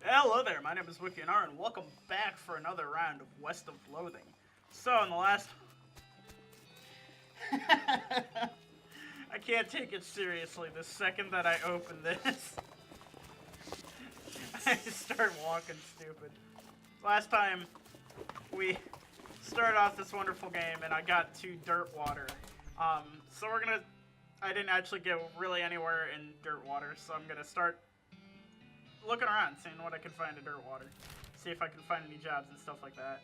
Hello there, my name is WikiNR, and welcome back for another round of West of Loathing. So, in the last... I can't take it seriously the second that I open this. I start walking stupid. Last time, we started off this wonderful game, and I got to dirt water. So we're gonna... I didn't actually get really anywhere in dirt water, so I'm gonna start looking around, seeing what I can find in dirt water. See if I can find any jobs and stuff like that.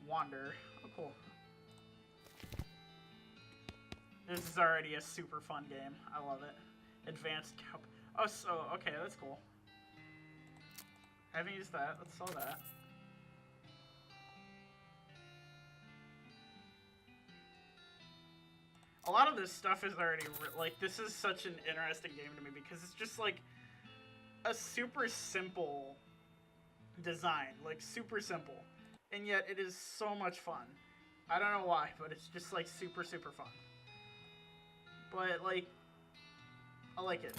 Wander. Oh, cool. This is already a super fun game. I love it. Advanced cow... Oh, so, okay, that's cool. I haven't used that. Let's sell that. A lot of this stuff is already... Like, this is such an interesting game to me because it's just, like, a super simple design. Like, super simple. And yet, it is so much fun. I don't know why, but it's just, like, super, super fun. But, like, I like it.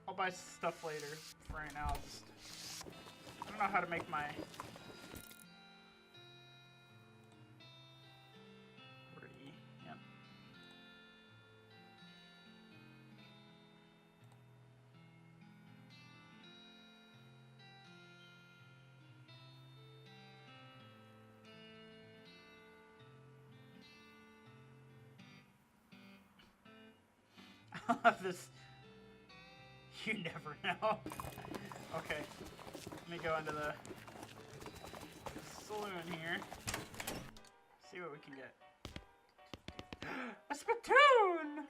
I'll buy stuff later. For right now, I don't know how to make my... Where E? Yep. This... You never know. Okay. Let me go into the saloon here. See what we can get. A spittoon!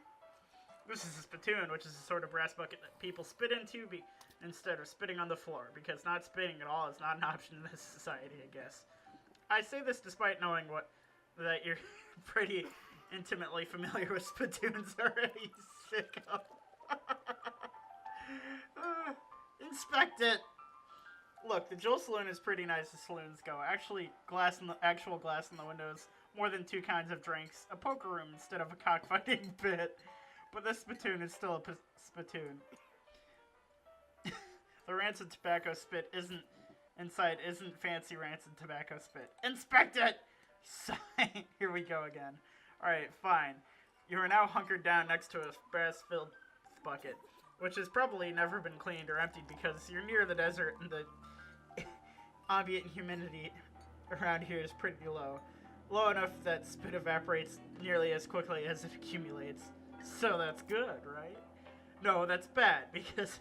This is a spittoon, which is a sort of brass bucket that people spit into instead of spitting on the floor, because not spitting at all is not an option in this society, I guess. I say this despite knowing that you're pretty intimately familiar with spittoons already, sicko. Inspect it! Look, the Joel Saloon is pretty nice as saloons go. Actual glass in the windows, more than 2 kinds of drinks, a poker room instead of a cockfighting pit. But this spittoon is still a spittoon. The rancid tobacco spit isn't fancy rancid tobacco spit. Inspect it! Here we go again. Alright, fine. You are now hunkered down next to a brass-filled bucket, which has probably never been cleaned or emptied because you're near the desert and the ambient humidity around here is pretty low. Low enough that spit evaporates nearly as quickly as it accumulates. So that's good, right? No, that's bad, because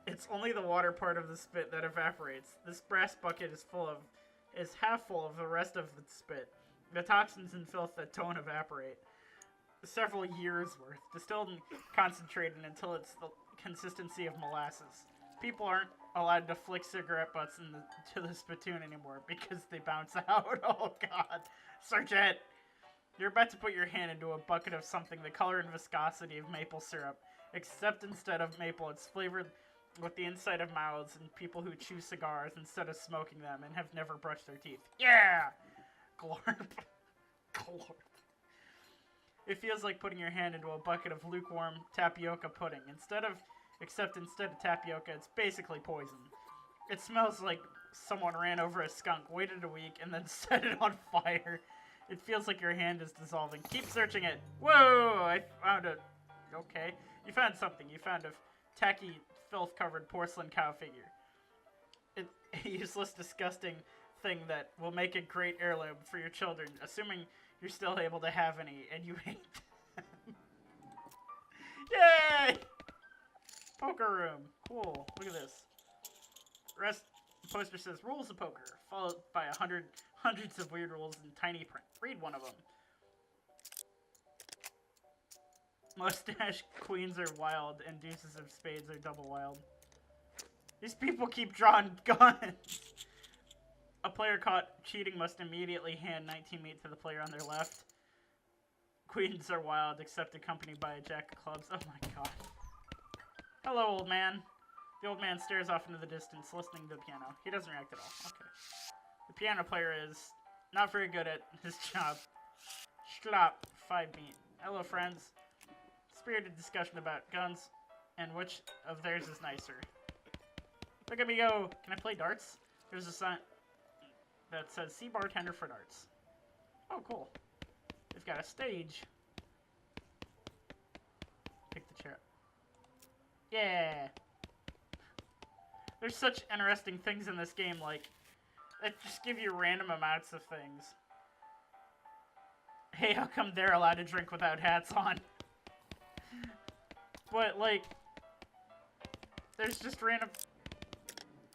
it's only the water part of the spit that evaporates. This brass bucket is half full of the rest of the spit. The toxins and filth that don't evaporate. Several years worth, distilled and concentrated until it's the consistency of molasses. People aren't allowed to flick cigarette butts into the spittoon anymore because they bounce out. Oh god. Search it! You're about to put your hand into a bucket of something the color and viscosity of maple syrup, except instead of maple, it's flavored with the inside of mouths and people who chew cigars instead of smoking them and have never brushed their teeth. Yeah! Glorp. Glorp. It feels like putting your hand into a bucket of lukewarm tapioca pudding. Instead of tapioca, it's basically poison. It smells like someone ran over a skunk, waited a week, and then set it on fire. It feels like your hand is dissolving. Keep searching it. Whoa! I found a... Okay. You found something. You found a tacky, filth-covered porcelain cow figure. A useless, disgusting thing that will make a great heirloom for your children, assuming you're still able to have any, and you hate them. Yay! Poker room. Cool. Look at this. The poster says, Rules of Poker, followed by hundreds of weird rules in tiny print. Read one of them. Mustache queens are wild, and deuces of spades are double wild. These people keep drawing guns! A player caught cheating must immediately hand 19 meat to the player on their left. Queens are wild, except accompanied by a jack of clubs. Oh my god. Hello, old man. The old man stares off into the distance, listening to the piano. He doesn't react at all. Okay. The piano player is not very good at his job. Schlop, 5 meat. Hello, friends. Spirited discussion about guns and which of theirs is nicer. Look at me go. Can I play darts? There's a sign that says see bartender for darts. Oh, cool. They've got a stage. Pick the chair. Yeah. There's such interesting things in this game, like, that just give you random amounts of things. Hey, how come they're allowed to drink without hats on? But, like, there's just random...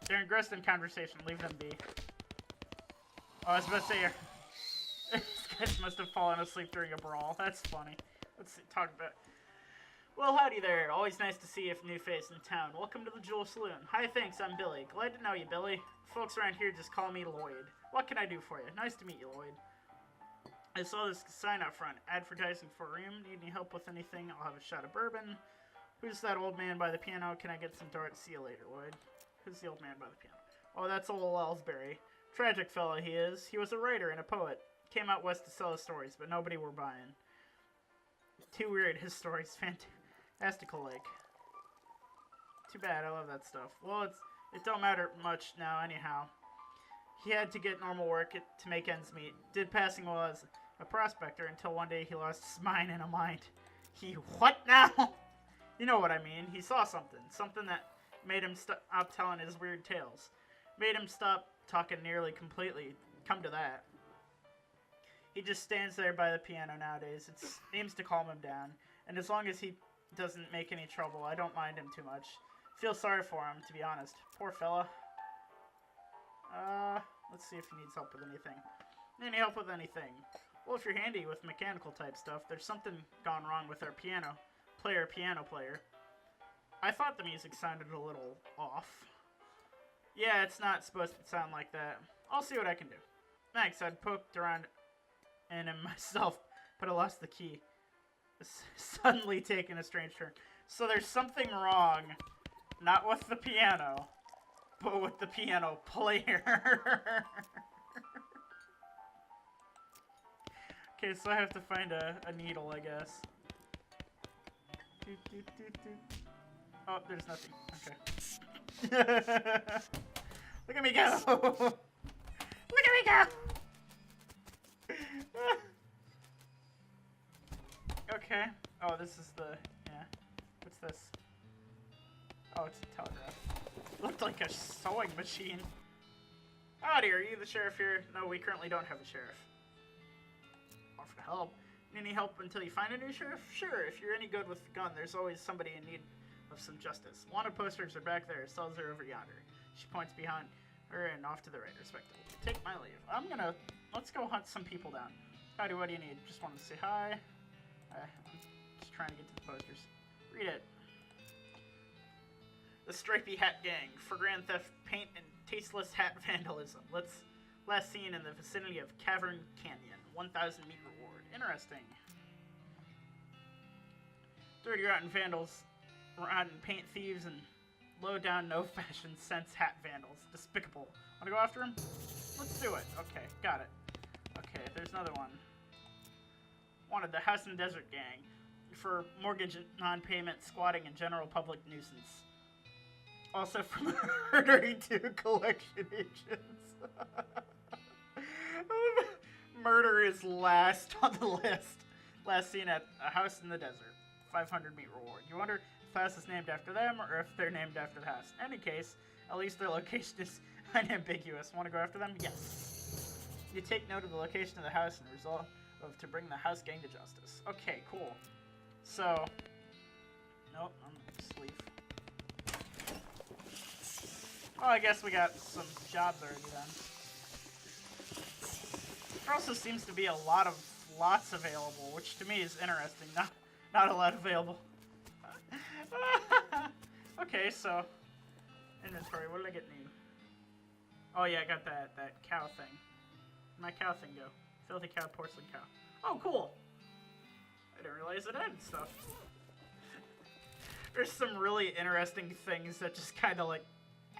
They're engrossed in conversation. Leave them be. Oh, I was about to say, these guys must have fallen asleep during a brawl. That's funny. Let's see, talk about... Well, howdy there. Always nice to see a new face in town. Welcome to the Jewel Saloon. Hi, thanks. I'm Billy. Glad to know you, Billy. Folks around here just call me Lloyd. What can I do for you? Nice to meet you, Lloyd. I saw this sign out front. Advertising for a room. Need any help with anything? I'll have a shot of bourbon. Who's that old man by the piano? Can I get some darts? See you later, Lloyd. Who's the old man by the piano? Oh, that's old Ellsbury. Tragic fellow he is. He was a writer and a poet. Came out west to sell his stories, but nobody were buying. Too weird. His stories fantastical like. Too bad. I love that stuff. Well, it don't matter much now anyhow. He had to get normal work to make ends meet. Did passing well as a prospector until one day he lost his mind in a mind. He what now? You know what I mean. He saw something. Something that made him stop telling his weird tales. Made him stop talking nearly completely. Come to that. He just stands there by the piano nowadays. It seems to calm him down. And as long as he doesn't make any trouble, I don't mind him too much. Feel sorry for him, to be honest. Poor fella. Let's see if he needs help with anything. Any help with anything? Well, if you're handy with mechanical type stuff, there's something gone wrong with our piano player. I thought the music sounded a little off. Yeah, it's not supposed to sound like that. I'll see what I can do. Thanks, I'd poked around in him myself, but I lost the key. Suddenly taking a strange turn. So there's something wrong, not with the piano, but with the piano player. Okay, so I have to find a needle, I guess. Oh, there's nothing. Okay. Look at me go! Look at me go! Okay. Oh, this is the... Yeah. What's this? Oh, it's a telegraph. Looked like a sewing machine. Howdy, are you the sheriff here? No, we currently don't have a sheriff. Offer help. Need any help until you find a new sheriff? Sure, if you're any good with the gun, there's always somebody in need of some justice. Wanted posters are back there. Cells are over yonder. She points behind her and off to the right, respectively. Take my leave. Let's go hunt some people down. Howdy, what do you need? Just wanted to say hi. I'm just trying to get to the posters. Read it. The Stripy Hat Gang for grand theft, paint, and tasteless hat vandalism. Last seen in the vicinity of Cavern Canyon. 1,000 meat reward. Interesting. Dirty, rotten vandals, rotten paint thieves, and low-down, no-fashion sense hat vandals. Despicable. Wanna go after him? Let's do it. Okay, got it. Okay, there's another one. Wanted the House and Desert Gang for mortgage non-payment, squatting, and general public nuisance. Also for murdering 2 collection agents. Murder is last on the list. Last seen at a house in the desert. 500 meat reward. You wonder if the house is named after them or if they're named after the house. In any case, at least their location is unambiguous. Want to go after them? Yes. You take note of the location of the house and resolve to bring the house gang to justice. Okay, cool. So, nope, I'm gonna just leave. Well, I guess we got some jobs already then. There also seems to be a lot of lots available, which to me is interesting. Not a lot available. Okay, so inventory. What did I get new? Oh yeah, I got that cow thing. Where'd my cow thing go? Filthy cow, porcelain cow. Oh, cool. I didn't realize it had stuff. There's some really interesting things that just kind of like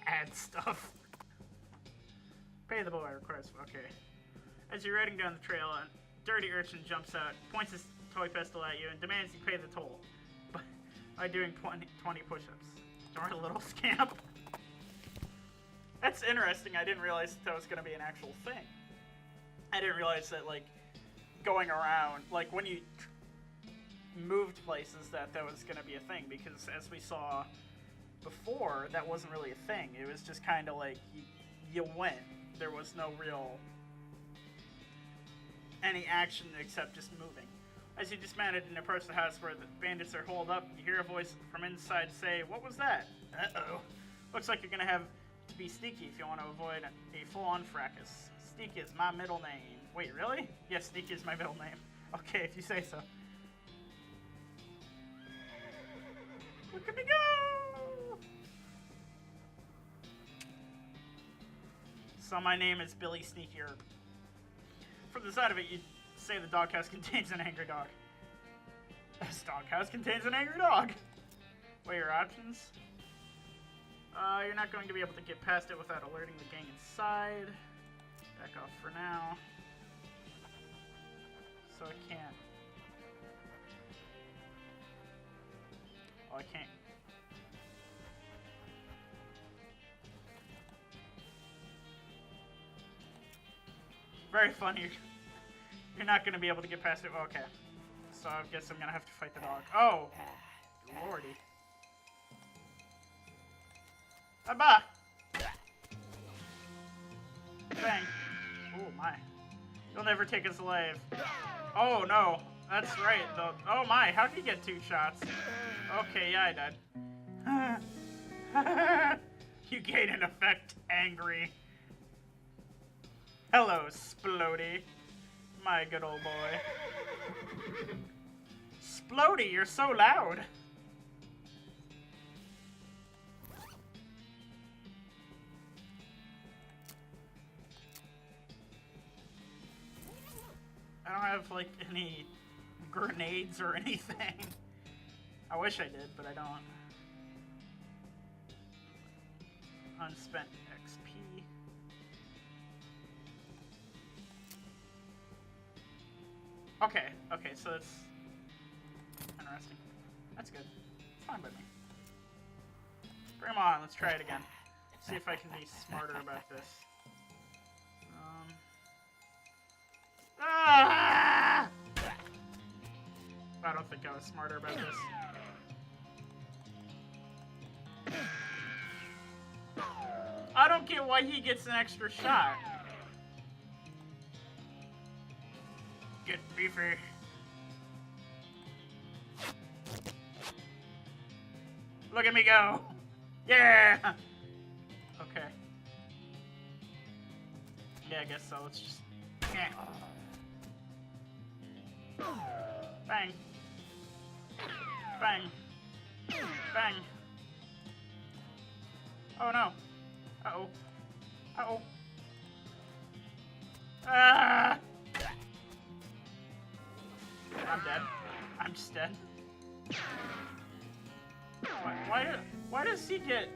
add stuff. Pay the boy request. Okay. As you're riding down the trail, a dirty urchin jumps out, points his toy pistol at you, and demands you pay the toll by doing 20 push-ups. You're a little scamp. That's interesting. I didn't realize that was going to be an actual thing. I didn't realize that, like, going around, like, when you moved places, that was going to be a thing. Because as we saw before, that wasn't really a thing. It was just kind of like, you went. There was no real any action except just moving. As you dismounted and approached the house where the bandits are holed up, you hear a voice from inside say, "What was that?" Uh-oh. Looks like you're going to have to be sneaky if you want to avoid a full-on fracas. Sneaky is my middle name. Wait, really? Yes, Sneaky is my middle name. Okay, if you say so. Look at me go! So my name is Billy Sneakier. From the side of it, you'd say the doghouse contains an angry dog. This doghouse contains an angry dog! What are your options? You're not going to be able to get past it without alerting the gang inside. Back off for now. So I can't. Oh, I can't. Very funny. You're not going to be able to get past it. Okay. So I guess I'm going to have to fight the dog. Oh! Lordy. Abba! Bang. Oh my. You'll never take us alive. Oh no. That's right. Oh my, how'd you get 2 shots? Okay, yeah, I did. You gain an effect angry. Hello, Splody. My good old boy. Splody, you're so loud. I don't have, like, any grenades or anything. I wish I did, but I don't. Unspent XP. Okay, so that's interesting. That's good. It's fine by me. Bring 'em on, let's try it again. See if I can be smarter about this. I don't think I was smarter about this. I don't get why he gets an extra shot. Get beefy. Look at me go. Yeah. Okay. Yeah, I guess so. Let's just. Yeah. Bang. Bang. Bang. Oh no. Uh-oh. Uh-oh. Ah! I'm dead. I'm just dead. Why does he get...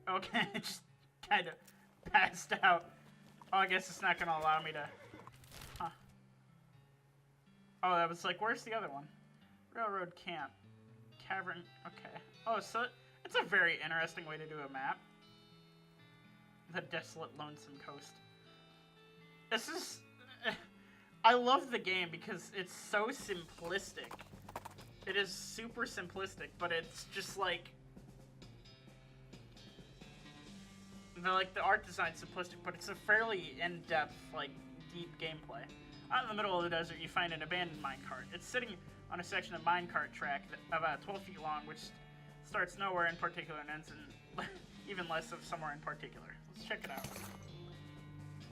Okay, just kind of passed out. Oh, I guess it's not going to allow me to... Huh. Oh, that was like, where's the other one? Railroad camp. Cavern. Okay. Oh, so it's a very interesting way to do a map. The desolate, lonesome coast. This is... I love the game because it's so simplistic. It is super simplistic, but it's just like... The art design's simplistic, but it's a fairly in-depth, like, deep gameplay. Out in the middle of the desert, you find an abandoned minecart. It's sitting on a section of minecart track about 12 feet long, which starts nowhere in particular and ends in even less of somewhere in particular. Let's check it out.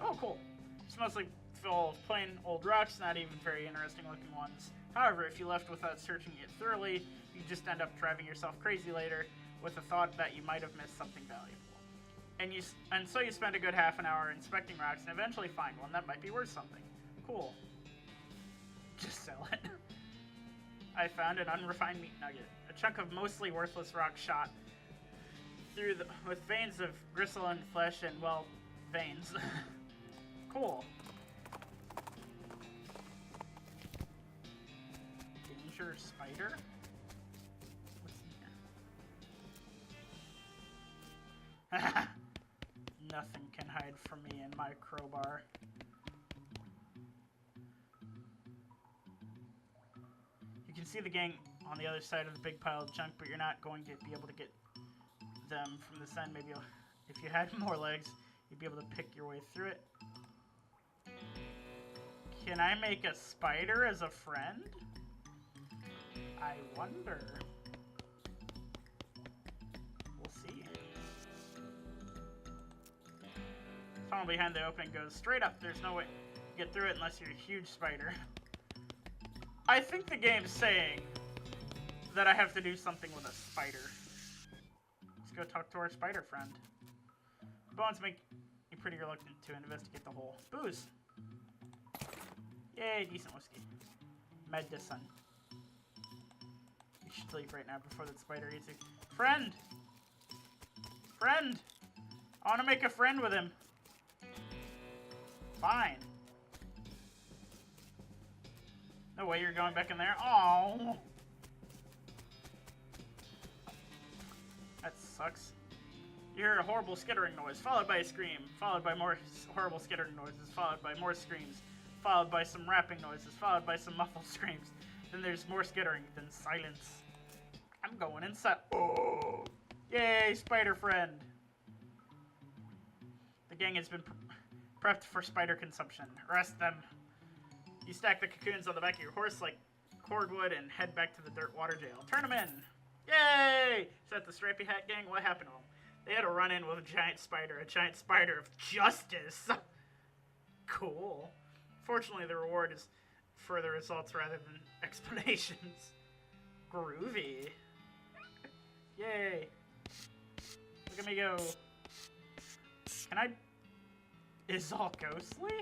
Oh, cool. It's mostly full of plain old rocks, not even very interesting looking ones. However, if you left without searching it thoroughly, you just end up driving yourself crazy later with the thought that you might have missed something valuable. And so you spend a good half an hour inspecting rocks and eventually find one that might be worth something. Cool. Just sell it. I found an unrefined meat nugget. A chunk of mostly worthless rock shot through with veins of gristle and flesh and, well, veins. Cool. Danger spider? What's in here? Nothing can hide from me and my crowbar. You can see the gang on the other side of the big pile of junk, but you're not going to be able to get them from this end. Maybe if you had more legs, you'd be able to pick your way through it. Can I make a spider as a friend? I wonder. We'll see. Tunnel behind the opening goes straight up. There's no way to get through it unless you're a huge spider. I think the game's saying that I have to do something with a spider. Let's go talk to our spider friend. Bones make you pretty reluctant to investigate the hole. Booze. Yay, decent whiskey. Medicine. You should leave right now before that spider eats you. Friend! Friend! I want to make a friend with him. Fine. No way you're going back in there. Oh, that sucks. You hear a horrible skittering noise, followed by a scream, followed by more horrible skittering noises, followed by more screams, followed by some rapping noises, followed by some muffled screams. Then there's more skittering, then silence. I'm going inside. Oh! Yay, spider friend! The gang has been prepped for spider consumption. Arrest them. You stack the cocoons on the back of your horse like cordwood and head back to the dirt water jail. Turn them in! Yay! Is that the Stripey Hat gang? What happened to them? They had a run-in with a giant spider of justice. Cool. Fortunately, the reward is further results rather than explanations. Groovy. Yay. Look at me go. Can I... Is all ghostly?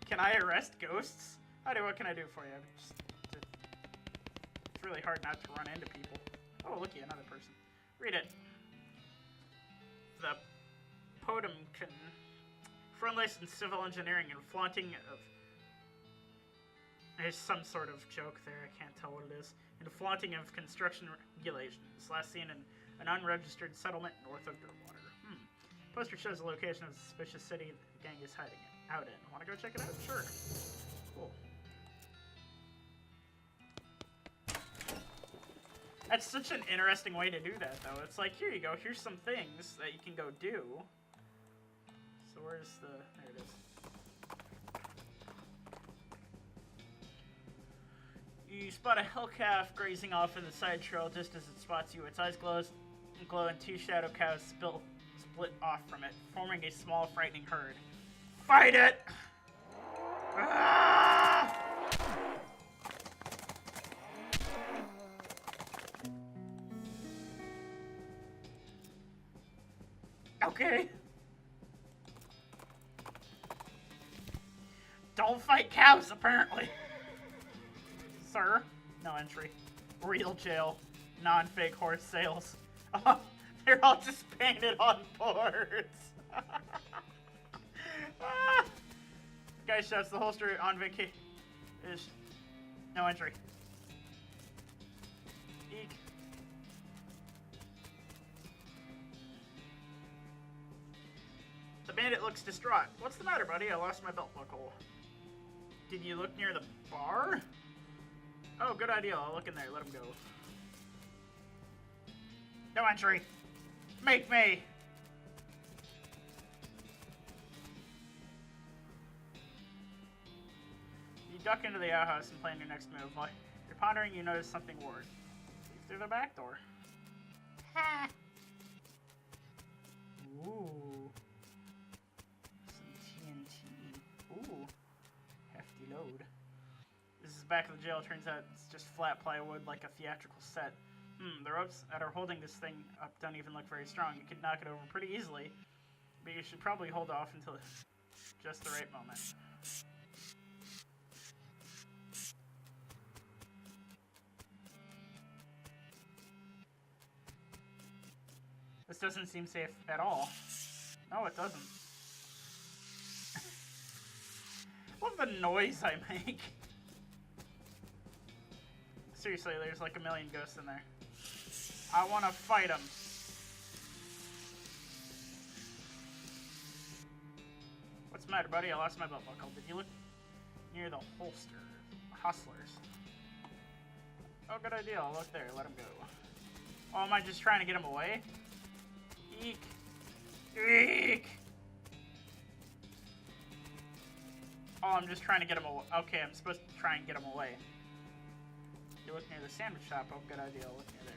Can I arrest ghosts? Howdy, what can I do for you? It's really hard not to run into people. Oh, looky, another person. Read it. The Potemkin. Friendless in civil engineering and flaunting of... There's some sort of joke there, I can't tell what it is. And flaunting of construction regulations. Last seen in an unregistered settlement north of Dirtwater. Poster shows the location of a suspicious city the gang is hiding out in. Want to go check it out? Sure. Cool. That's such an interesting way to do that, though. It's like, here you go, here's some things that you can go do. So where's the... There it is. You spot a hellcalf grazing off in the side trail just as it spots you. Its eyes glow and two shadow cows split off from it, forming a small, frightening herd. Fight it! Ah! Okay. Don't fight cows, apparently. Sir, no entry. Real jail. Non-fake horse sales. They're all just painted on boards. Guy shouts the holster on vacation. No entry. Eek. The bandit looks distraught. What's the matter, buddy? I lost my belt buckle. Did you look near the bar? Oh, good idea. I'll look in there. Let him go. No entry. Make me! You duck into the outhouse and plan your next move. While you're pondering, you notice something weird. Leave through the back door. Ha! Ooh. Some TNT. Ooh. Hefty load. This is back of the jail. Turns out it's just flat plywood like a theatrical set. The ropes that are holding this thing up don't even look very strong. You could knock it over pretty easily, but you should probably hold off until just the right moment. This doesn't seem safe at all. No, it doesn't. Love the noise I make. Seriously, there's like a million ghosts in there. I want to fight them. What's the matter, buddy? I lost my belt buckle. Did you look near the holster? Hustlers. Oh, good idea. I'll look there. Let him go. Oh, am I just trying to get him away? Eek. Eek! Oh, I'm just trying to get him away. Okay, I'm supposed to try and get him away. You look near the sandwich shop. Oh, good idea. I'll look near there.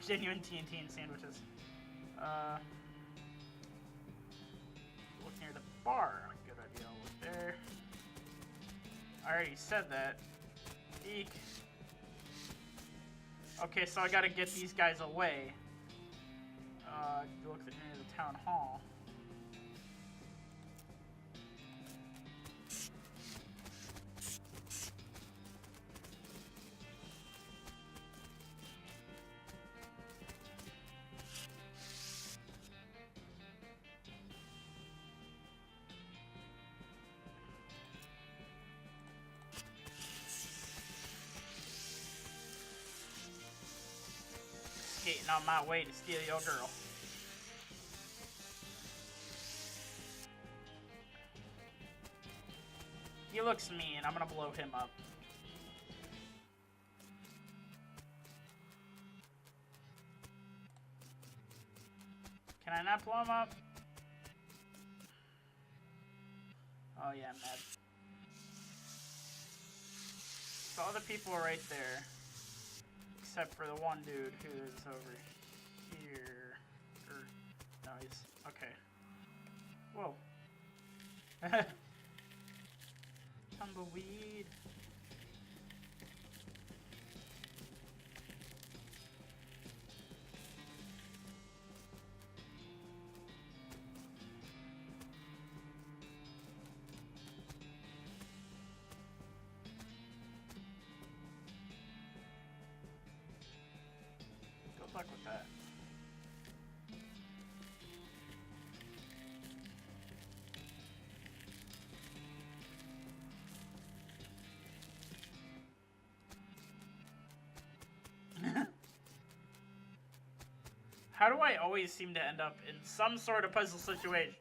Genuine TNT and sandwiches. Look near the bar. Good idea. I'll look there. I already said that. Eek. Okay, so I gotta get these guys away. Look near the town hall. Skating on my way to steal your girl. He looks mean. I'm gonna blow him up. Can I not blow him up? Oh yeah, I'm mad. So all the people are right there. Except for the one dude who is over here. No, he's... Okay. Whoa. Tumbleweed. Good luck with that. How do I always seem to end up in some sort of puzzle situation?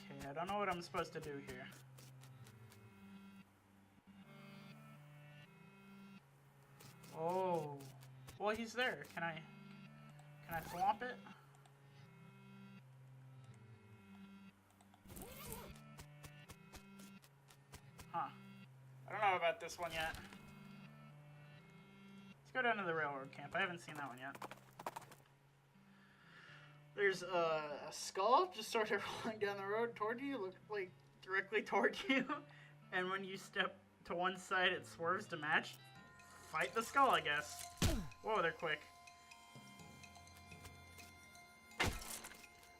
Okay, I don't know what I'm supposed to do here. Oh. Well, he's there. Can I flop it? Huh. I don't know about this one yet. Let's go down to the railroad camp. I haven't seen that one yet. There's a skull just sort of rolling down the road toward you. Look like directly toward you. And when you step to one side, it swerves to match. Fight the skull, I guess. Whoa, they're quick.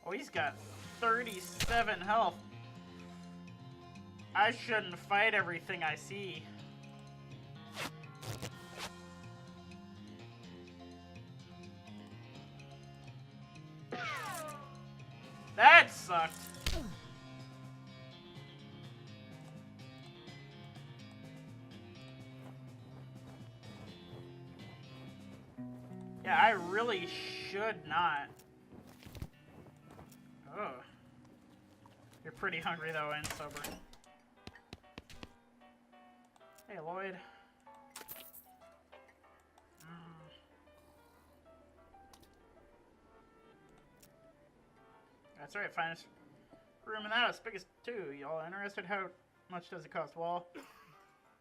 Oh, he's got 37 health. I shouldn't fight everything I see. That sucked. Yeah, I really should not. Oh. You're pretty hungry though and sober. Hey, Lloyd. That's right, finest room in the house, biggest too. Y'all interested? How much does it cost? Well,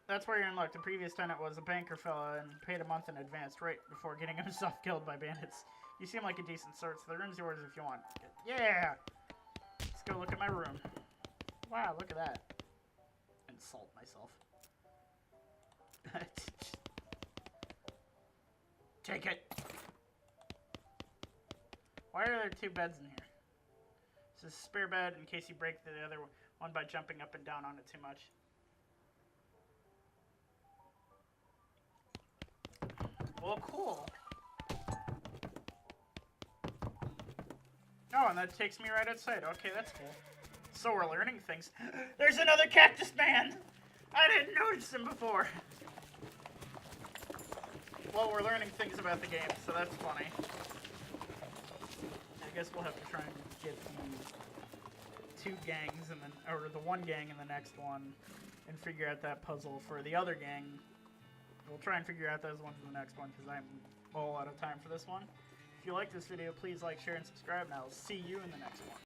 that's where you're in luck. The previous tenant was a banker fella and paid a month in advance, right before getting himself killed by bandits. You seem like a decent sort, so the room's yours if you want. Yeah! Let's go look at my room. Wow, look at that. Insult myself. Take it! Why are there two beds in here? This is a spare bed in case you break the other one by jumping up and down on it too much. Well, cool. Oh, and that takes me right outside. Okay, that's cool. So we're learning things. There's another cactus man! I didn't notice him before. Well, we're learning things about the game, so that's funny. guess we'll have to try and get the 2 gangs and then, or the 1 gang in the next one, and figure out that puzzle for the other gang. We'll try and figure out those ones in the next one because I'm all out of time for this one. If you like this video, please like, share, and subscribe, and I'll see you in the next one.